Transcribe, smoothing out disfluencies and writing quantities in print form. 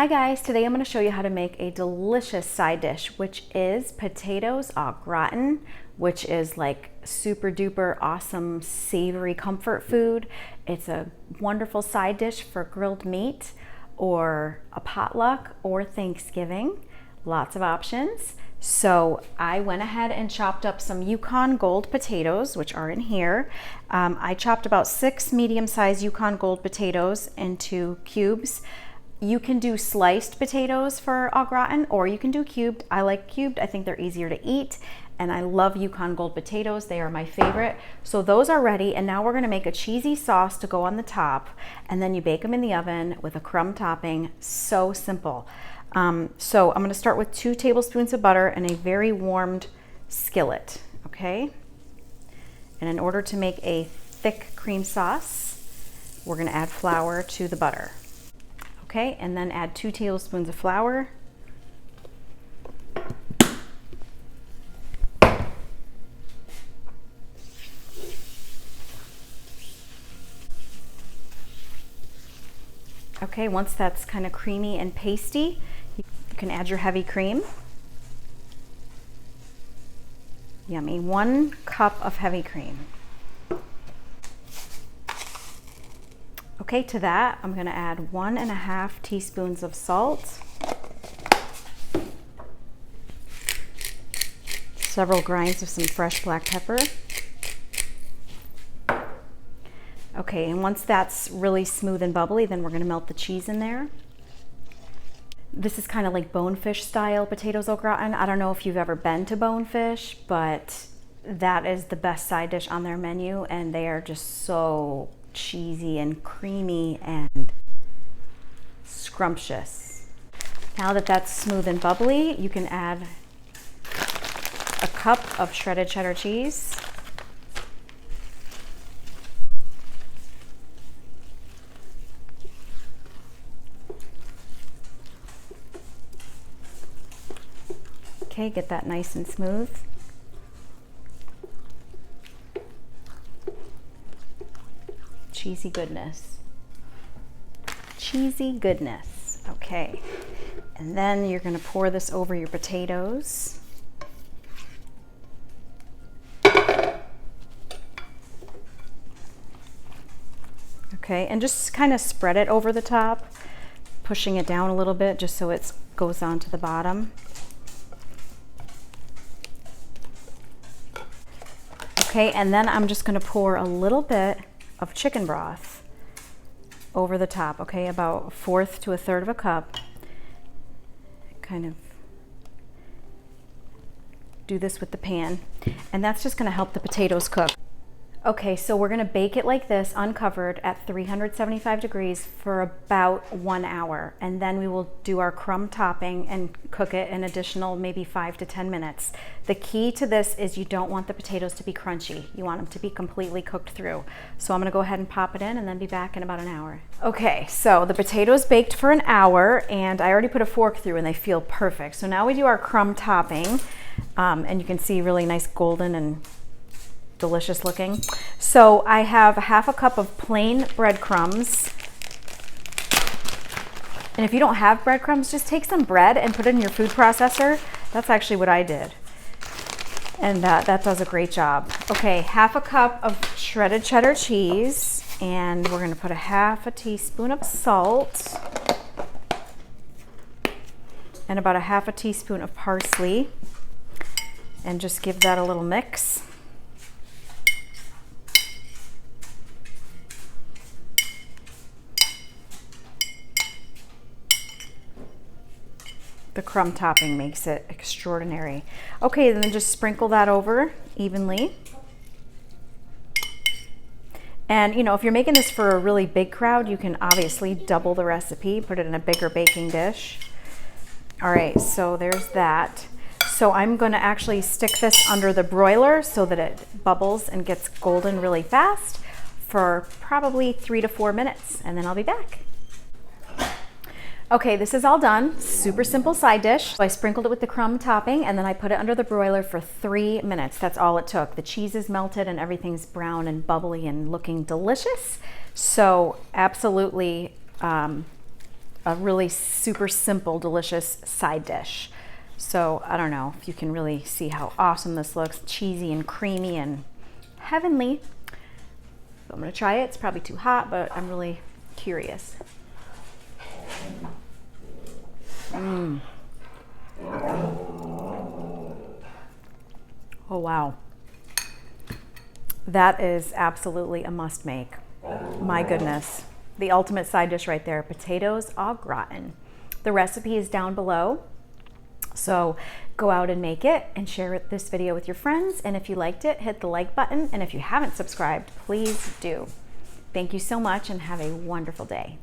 Hi guys, today I'm going to show you how to make a delicious side dish, which is potatoes au gratin, which is like super duper awesome savory comfort food. It's a wonderful side dish for grilled meat or a potluck or Thanksgiving. Lots of options. So I went ahead and chopped up some Yukon Gold potatoes, which are in here. I chopped about 6 medium-sized Yukon Gold potatoes into cubes. You can do sliced potatoes for au gratin, or you can do cubed. I like cubed. I think they're easier to eat, and I love Yukon Gold potatoes. They are my favorite. So those are ready, and now we're gonna make a cheesy sauce to go on the top, and then you bake them in the oven with a crumb topping. So simple. So I'm gonna start with 2 tablespoons of butter in a very warmed skillet, okay? And in order to make a thick cream sauce, we're gonna add flour to the butter. Okay, and then add 2 tablespoons of flour. Okay, once that's kind of creamy and pasty, you can add your heavy cream. Yummy, 1 cup of heavy cream. Okay, to that, I'm gonna add 1.5 teaspoons of salt, several grinds of some fresh black pepper. Okay, and once that's really smooth and bubbly, then we're gonna melt the cheese in there. This is kind of like bonefish style potatoes au gratin. I don't know if you've ever been to Bonefish, but that is the best side dish on their menu, and they are just so cheesy and creamy and scrumptious. Now that that's smooth and bubbly, you can add a cup of shredded cheddar cheese. Okay, get that nice and smooth. Cheesy goodness. Cheesy goodness. Okay. And then you're going to pour this over your potatoes. Okay, and just kind of spread it over the top, pushing it down a little bit just so it goes onto the bottom. Okay, and then I'm just going to pour a little bit of chicken broth over the top, okay, about 1/4 to 1/3 of a cup. Kind of do this with the pan, and that's just going to help the potatoes cook. Okay, so we're going to bake it like this, uncovered at 375 degrees for about 1 hour, and then we will do our crumb topping and cook it an additional maybe 5 to 10 minutes. The key to this is you don't want the potatoes to be crunchy. You want them to be completely cooked through. So I'm going to go ahead and pop it in and then be back in about an hour. Okay, so the potatoes baked for an hour, and I already put a fork through and they feel perfect. So now we do our crumb topping, and you can see really nice golden and delicious looking. So I have 1/2 cup of plain breadcrumbs. And if you don't have breadcrumbs, just take some bread and put it in your food processor. That's actually what I did. And that does a great job. Okay, 1/2 cup of shredded cheddar cheese. And we're gonna put 1/2 teaspoon of salt. And about 1/2 teaspoon of parsley. And just give that a little mix. The crumb topping makes it extraordinary. Okay, then just sprinkle that over evenly. And you know, if you're making this for a really big crowd, you can obviously double the recipe, put it in a bigger baking dish. All right, so there's that. So I'm gonna actually stick this under the broiler so that it bubbles and gets golden really fast for probably 3 to 4 minutes, and then I'll be back. Okay, this is all done. Super simple side dish. So I sprinkled it with the crumb topping, and then I put it under the broiler for 3 minutes. That's all it took. The cheese is melted and everything's brown and bubbly and looking delicious. So absolutely a really super simple, delicious side dish. So I don't know if you can really see how awesome this looks, cheesy and creamy and heavenly. So I'm gonna try it. It's probably too hot, but I'm really curious. Oh wow. That is absolutely a must make. My goodness. The ultimate side dish right there, potatoes au gratin. The recipe is down below. So go out and make it and share this video with your friends. And if you liked it, hit the like button. And if you haven't subscribed, please do. Thank you so much and have a wonderful day.